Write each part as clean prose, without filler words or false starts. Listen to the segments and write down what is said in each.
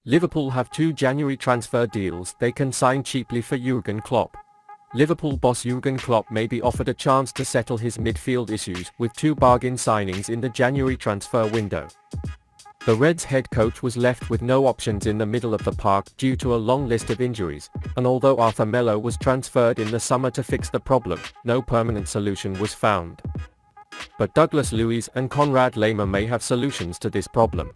Liverpool have two January transfer deals they can sign cheaply for Jürgen Klopp. Liverpool boss Jürgen Klopp may be offered a chance to settle his midfield issues with two bargain signings in the January transfer window. The Reds head coach was left with no options in the middle of the park due to a long list of injuries, and although Arthur Melo was transferred in the summer to fix the problem, no permanent solution was found. But Douglas Luiz and Konrad Laimer may have solutions to this problem.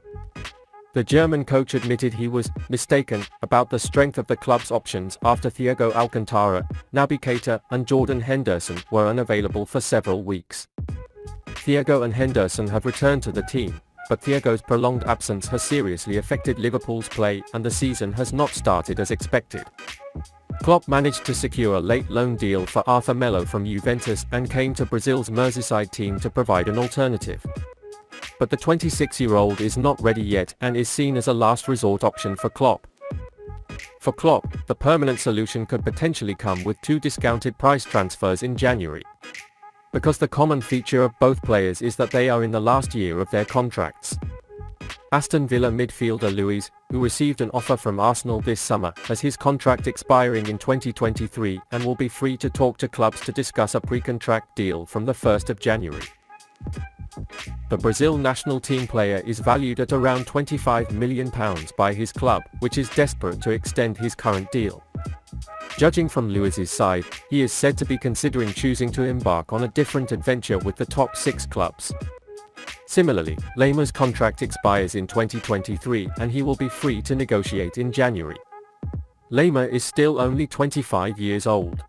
The German coach admitted he was mistaken about the strength of the club's options after Thiago Alcantara, Naby Keita and Jordan Henderson were unavailable for several weeks. Thiago and Henderson have returned to the team, but Thiago's prolonged absence has seriously affected Liverpool's play and the season has not started as expected. Klopp managed to secure a late loan deal for Arthur Melo from Juventus and came to Brazil's Merseyside team to provide an alternative. But the 26-year-old is not ready yet and is seen as a last resort option for Klopp. For Klopp, the permanent solution could potentially come with two discounted price transfers in January. Because the common feature of both players is that they are in the last year of their contracts. Aston Villa midfielder Luiz, who received an offer from Arsenal this summer, has his contract expiring in 2023 and will be free to talk to clubs to discuss a pre-contract deal from the 1st of January. The Brazil national team player is valued at around £25 million by his club, which is desperate to extend his current deal. Judging from Luiz's side, he is said to be considering choosing to embark on a different adventure with the top 6 clubs. Similarly, Laimer's contract expires in 2023 and he will be free to negotiate in January. Laimer is still only 25 years old.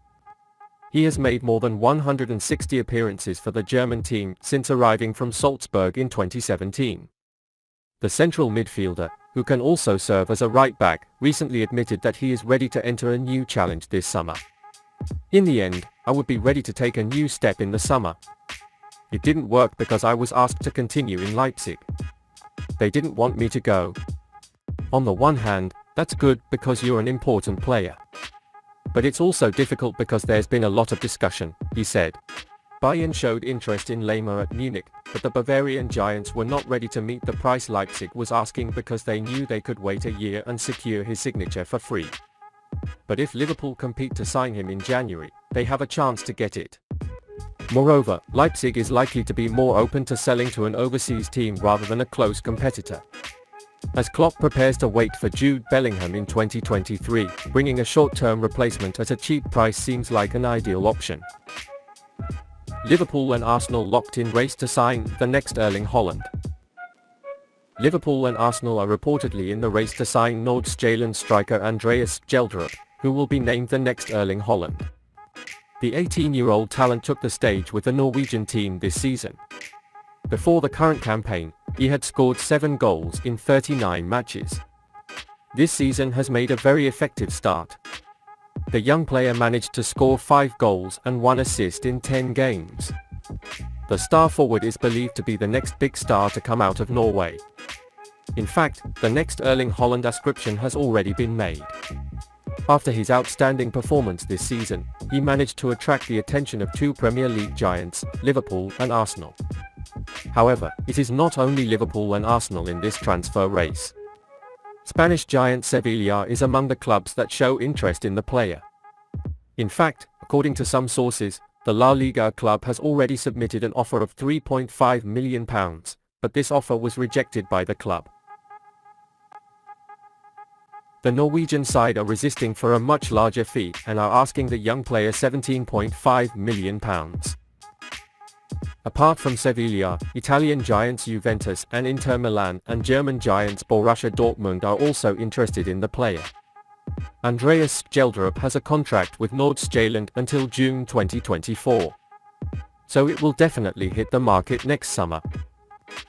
He has made more than 160 appearances for the German team since arriving from Salzburg in 2017. The central midfielder, who can also serve as a right-back, recently admitted that he is ready to enter a new challenge this summer. In the end, I would be ready to take a new step in the summer. It didn't work because I was asked to continue in Leipzig. They didn't want me to go. On the one hand, that's good because you're an important player. But it's also difficult because there's been a lot of discussion, he said. Bayern showed interest in Laimer at Munich, but the Bavarian giants were not ready to meet the price Leipzig was asking because they knew they could wait a year and secure his signature for free. But if Liverpool compete to sign him in January, they have a chance to get it. Moreover, Leipzig is likely to be more open to selling to an overseas team rather than a close competitor. As Klopp prepares to wait for Jude Bellingham in 2023, bringing a short-term replacement at a cheap price seems like an ideal option. Liverpool and Arsenal locked in race to sign the next Erling Haaland. Liverpool and Arsenal are reportedly in the race to sign Norwegian striker Andreas Skjelderup, who will be named the next Erling Haaland. The 18-year-old talent took the stage with the Norwegian team this season. Before the current campaign, he had scored 7 goals in 39 matches. This season has made a very effective start. The young player managed to score 5 goals and 1 assist in 10 games. The star forward is believed to be the next big star to come out of Norway. In fact, the next Erling Haaland ascription has already been made. After his outstanding performance this season, he managed to attract the attention of two Premier League giants, Liverpool and Arsenal. However, it is not only Liverpool and Arsenal in this transfer race. Spanish giant Sevilla is among the clubs that show interest in the player. In fact, according to some sources, the La Liga club has already submitted an offer of £3.5 million, but this offer was rejected by the club. The Norwegian side are resisting for a much larger fee and are asking the young player £17.5 million. Apart from Sevilla, Italian giants Juventus and Inter Milan and German giants Borussia Dortmund are also interested in the player. Andreas Skjelderup has a contract with Nordsjælland until June 2024. So it will definitely hit the market next summer.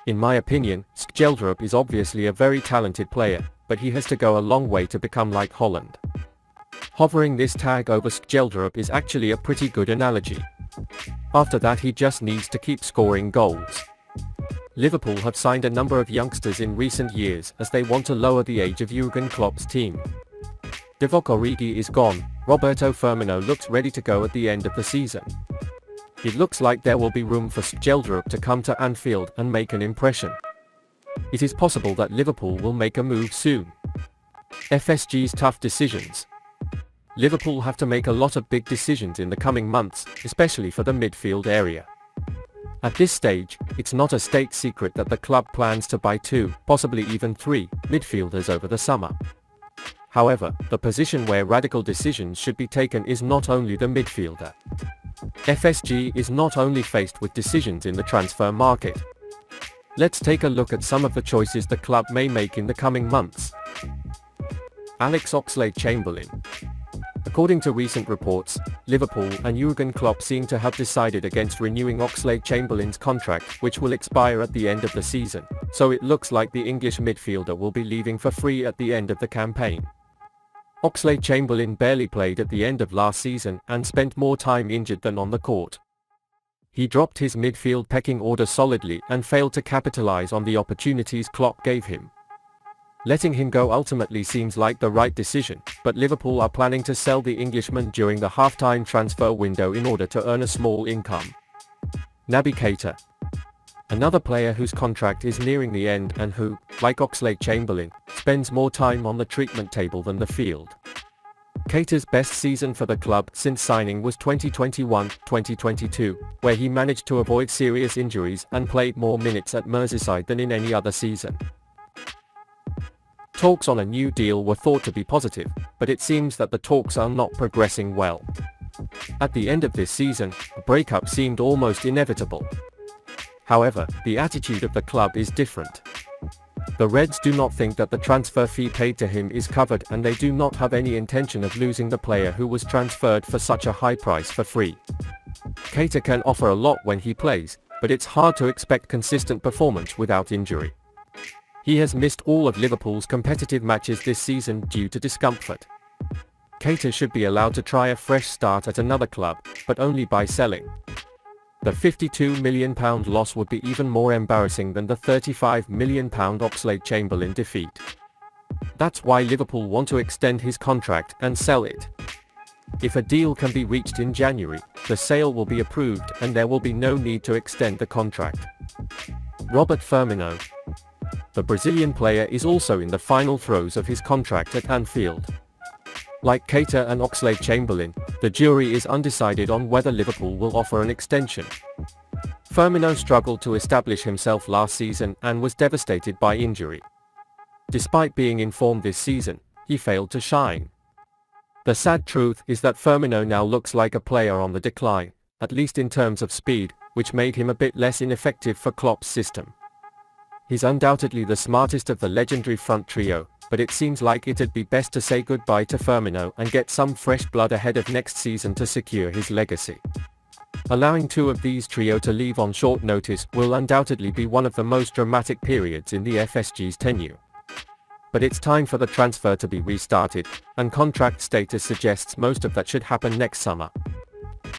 In my opinion, Skjelderup is obviously a very talented player, but he has to go a long way to become like Haaland. Hovering this tag over Skjelderup is actually a pretty good analogy. After that he just needs to keep scoring goals. Liverpool have signed a number of youngsters in recent years as they want to lower the age of Jürgen Klopp's team. Divock Origi is gone, Roberto Firmino looks ready to go at the end of the season. It looks like there will be room for Skjelderup to come to Anfield and make an impression. It is possible that Liverpool will make a move soon. FSG's tough decisions. Liverpool have to make a lot of big decisions in the coming months, especially for the midfield area. At this stage, it's not a state secret that the club plans to buy 2, possibly even 3, midfielders over the summer. However, the position where radical decisions should be taken is not only the midfielder. FSG is not only faced with decisions in the transfer market. Let's take a look at some of the choices the club may make in the coming months. Alex Oxlade-Chamberlain. According to recent reports, Liverpool and Jürgen Klopp seem to have decided against renewing Oxlade-Chamberlain's contract, which will expire at the end of the season, so it looks like the English midfielder will be leaving for free at the end of the campaign. Oxlade-Chamberlain barely played at the end of last season and spent more time injured than on the court. He dropped his midfield pecking order solidly and failed to capitalize on the opportunities Klopp gave him. Letting him go ultimately seems like the right decision, but Liverpool are planning to sell the Englishman during the half-time transfer window in order to earn a small income. Naby Keita. Another player whose contract is nearing the end and who, like Oxlade-Chamberlain, spends more time on the treatment table than the field. Keita's best season for the club since signing was 2021-2022, where he managed to avoid serious injuries and played more minutes at Merseyside than in any other season. Talks on a new deal were thought to be positive, but it seems that the talks are not progressing well. At the end of this season, a breakup seemed almost inevitable. However, the attitude of the club is different. The Reds do not think that the transfer fee paid to him is covered, and they do not have any intention of losing the player who was transferred for such a high price for free. Keita can offer a lot when he plays, but it's hard to expect consistent performance without injury. He has missed all of Liverpool's competitive matches this season due to discomfort. Keita should be allowed to try a fresh start at another club, but only by selling. The £52 million loss would be even more embarrassing than the £35 million Oxlade-Chamberlain defeat. That's why Liverpool want to extend his contract and sell it. If a deal can be reached in January, the sale will be approved and there will be no need to extend the contract. Robert Firmino. The Brazilian player is also in the final throes of his contract at Anfield. Like Keita and Oxlade-Chamberlain, the jury is undecided on whether Liverpool will offer an extension. Firmino struggled to establish himself last season and was devastated by injury. Despite being in form this season, he failed to shine. The sad truth is that Firmino now looks like a player on the decline, at least in terms of speed, which made him a bit less ineffective for Klopp's system. He's undoubtedly the smartest of the legendary front trio, but it seems like it'd be best to say goodbye to Firmino and get some fresh blood ahead of next season to secure his legacy. Allowing 2 of these trio to leave on short notice will undoubtedly be one of the most dramatic periods in the FSG's tenure. But it's time for the transfer to be restarted, and contract status suggests most of that should happen next summer.